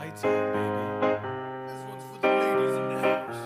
Lights out, baby. This one's for the ladies in the house.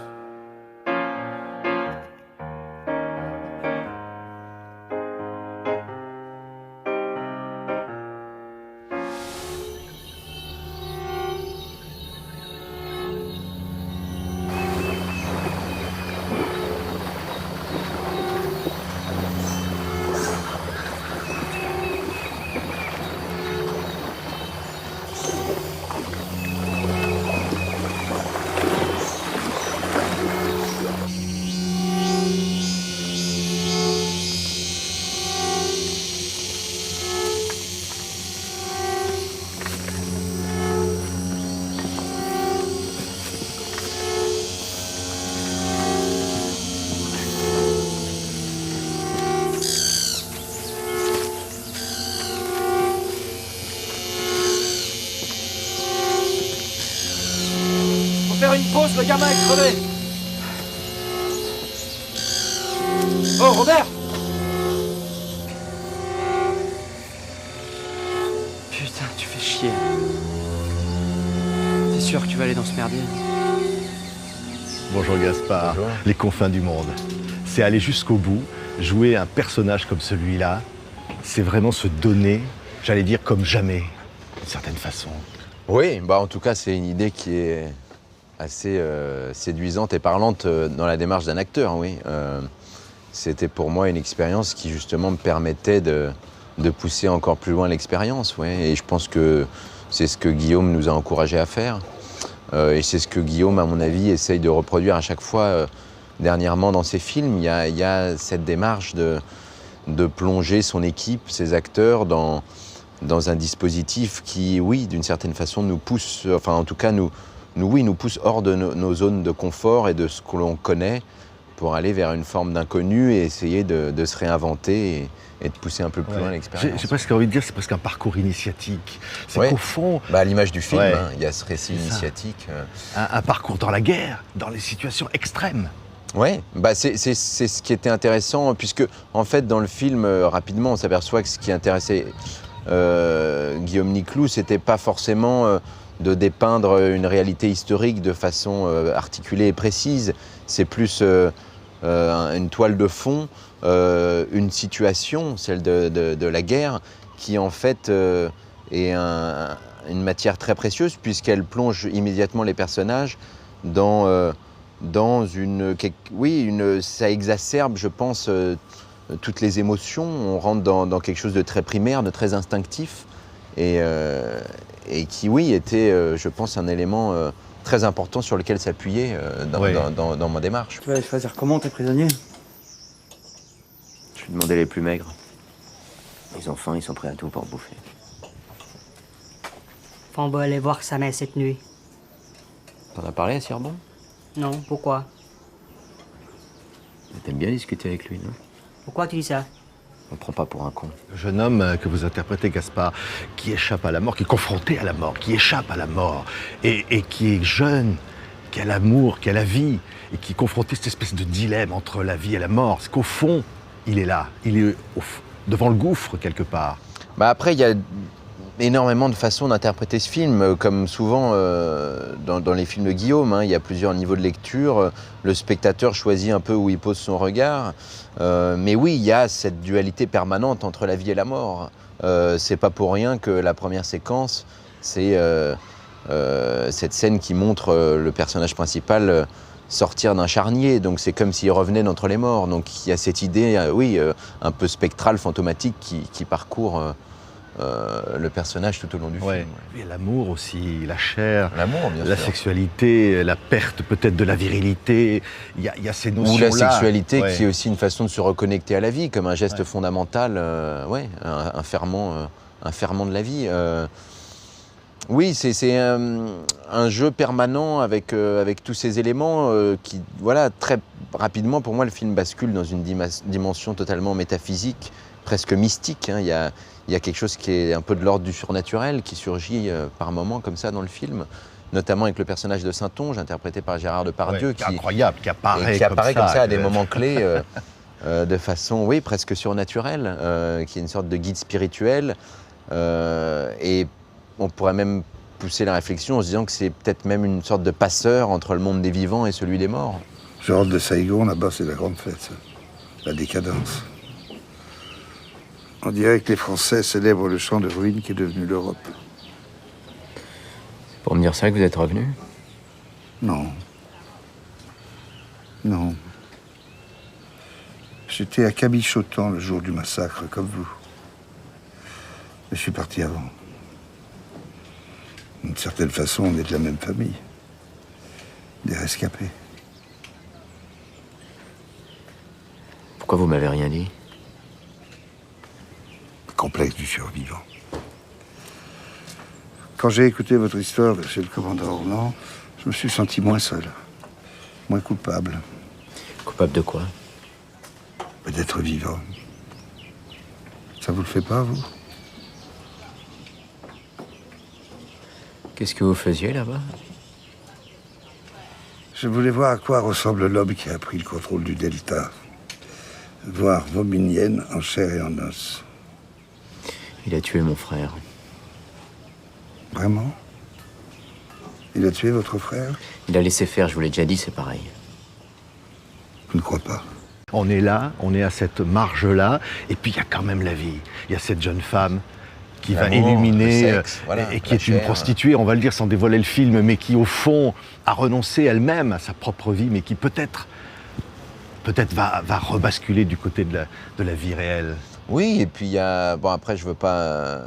Faut faire une pause, le gamin est crevé. Oh, Robert! Putain, tu fais chier. T'es sûr que tu vas aller dans ce merdier? Bonjour Gaspard, Bonjour. Les confins du monde. C'est aller jusqu'au bout, jouer un personnage comme celui-là, c'est vraiment se donner, j'allais dire comme jamais, d'une certaine façon. Oui, bah en tout cas, c'est une idée qui est assez séduisante et parlante dans la démarche d'un acteur, oui. C'était pour moi une expérience qui justement me permettait de pousser encore plus loin l'expérience, ouais. Et je pense que c'est ce que Guillaume nous a encouragés à faire. Et c'est ce que Guillaume, à mon avis, essaye de reproduire à chaque fois dernièrement dans ses films. Il y a cette démarche de plonger son équipe, ses acteurs, dans un dispositif qui, oui, d'une certaine façon, nous pousse, enfin en tout cas, nous pousse hors de nos zones de confort et de ce que l'on connaît pour aller vers une forme d'inconnu et essayer de se réinventer et de pousser un peu plus loin l'expérience. J'ai presque envie de dire, c'est presque un parcours initiatique. C'est Ouais. qu'au fond, Bah, à l'image du film, Ouais. hein, il y a ce récit C'est ça. initiatique. un parcours dans la guerre, dans les situations extrêmes. Ouais, bah c'est ce qui était intéressant, puisque en fait dans le film, rapidement, on s'aperçoit que ce qui intéressait Guillaume Niclou, c'était pas forcément de dépeindre une réalité historique de façon articulée et précise. C'est plus une toile de fond, une situation, celle de la guerre, qui en fait est une matière très précieuse, puisqu'elle plonge immédiatement les personnages dans ça exacerbe, je pense, toutes les émotions. On rentre dans quelque chose de très primaire, de très instinctif, et qui, oui, était, je pense, un élément très important sur lequel s'appuyer dans ma démarche. Tu vas choisir comment tes prisonniers? Je vais demander les plus maigres. Ils ont faim, ils sont prêts à tout pour bouffer. On va aller voir sa mère cette nuit. T'en as parlé à Sirbon? Non, pourquoi? T'aimes bien discuter avec lui, non? Pourquoi tu dis ça? On prend pas pour un con. Le jeune homme que vous interprétez, Gaspard, qui échappe à la mort, qui est confronté à la mort, qui échappe à la mort, et qui est jeune, qui a l'amour, qui a la vie, et qui est confronté à cette espèce de dilemme entre la vie et la mort. C'est qu'au fond, il est là, il est devant le gouffre, quelque part. Bah après, il y a énormément de façons d'interpréter ce film, comme souvent dans les films de Guillaume, hein, il y a plusieurs niveaux de lecture. Le spectateur choisit un peu où il pose son regard. Mais oui, il y a cette dualité permanente entre la vie et la mort. C'est pas pour rien que la première séquence, c'est cette scène qui montre le personnage principal sortir d'un charnier. Donc c'est comme s'il revenait d'entre les morts. Donc il y a cette idée, un peu spectrale, fantomatique, qui parcourt le personnage tout au long du film. Et l'amour aussi, la chair, L'amour, bien la sûr. sexualité, la perte peut-être de la virilité. Il y a ces notions-là. Ou la sexualité Ouais. qui est aussi une façon de se reconnecter à la vie, comme un geste fondamental, un ferment de la vie. Oui, c'est un jeu permanent avec tous ces éléments qui, voilà, très rapidement, pour moi, le film bascule dans une dimension totalement métaphysique, presque mystique, hein. Il y a quelque chose qui est un peu de l'ordre du surnaturel qui surgit par moments comme ça dans le film, notamment avec le personnage de Saint-Onge, interprété par Gérard Depardieu, qui est incroyable, qui apparaît, comme ça à des moments clés de façon, oui, presque surnaturelle, qui est une sorte de guide spirituel. Et on pourrait même pousser la réflexion en se disant que c'est peut-être même une sorte de passeur entre le monde des vivants et celui des morts. Je rentre de Saigon, là-bas c'est la grande fête, la décadence. On dirait que les Français célèbrent le champ de ruines qui est devenu l'Europe. Pour me dire ça que vous êtes revenu? Non. Non. J'étais à Kabichotan le jour du massacre, comme vous. Mais je suis parti avant. D'une certaine façon, on est de la même famille. Des rescapés. Pourquoi vous m'avez rien dit? Le complexe du survivant. Quand j'ai écouté votre histoire de chez le commandant Orlan, je me suis senti moins seul, moins coupable. Coupable de quoi? D'être vivant. Ça vous le fait pas, vous? Qu'est-ce que vous faisiez là-bas? Je voulais voir à quoi ressemble l'homme qui a pris le contrôle du Delta. Voir vos miniennes en chair et en os. Il a tué mon frère. Vraiment? Il a tué votre frère? Il a laissé faire, je vous l'ai déjà dit, c'est pareil. Je ne crois pas. On est là, on est à cette marge-là, et puis il y a quand même la vie. Il y a cette jeune femme qui va L'amour, illuminer, le sexe, voilà, et qui la est une chair. prostituée, on va le dire sans dévoiler le film, mais qui au fond a renoncé elle-même à sa propre vie, mais qui peut-être va rebasculer du côté de la vie réelle. Oui, et puis il y a... Bon, après, je veux pas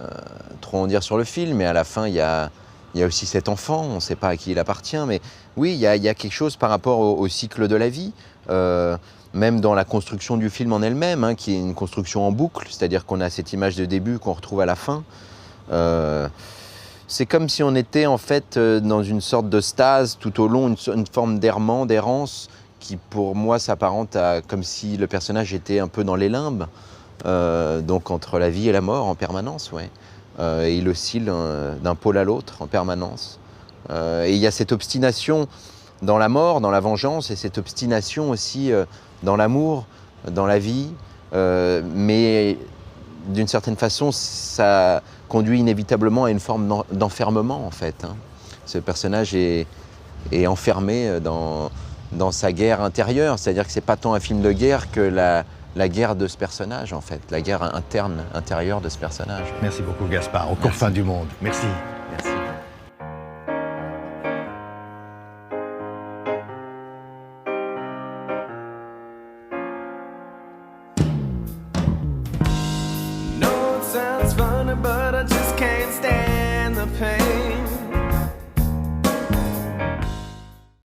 trop en dire sur le film, mais à la fin, il y a aussi cet enfant, on ne sait pas à qui il appartient, mais oui, il y a quelque chose par rapport au cycle de la vie, même dans la construction du film en elle-même, hein, qui est une construction en boucle, c'est-à-dire qu'on a cette image de début qu'on retrouve à la fin. C'est comme si on était en fait dans une sorte de stase tout au long, une forme d'errement, d'errance, qui pour moi s'apparente à comme si le personnage était un peu dans les limbes, donc entre la vie et la mort en permanence, ouais. Et il oscille d'un pôle à l'autre en permanence. Et il y a cette obstination dans la mort, dans la vengeance, et cette obstination aussi dans l'amour, dans la vie, mais d'une certaine façon, ça conduit inévitablement à une forme d'enfermement, en fait, hein. Ce personnage est enfermé dans sa guerre intérieure, c'est-à-dire que c'est pas tant un film de guerre que la guerre de ce personnage, en fait, la guerre interne, intérieure de ce personnage. Merci beaucoup Gaspard, aux confins du monde. Merci.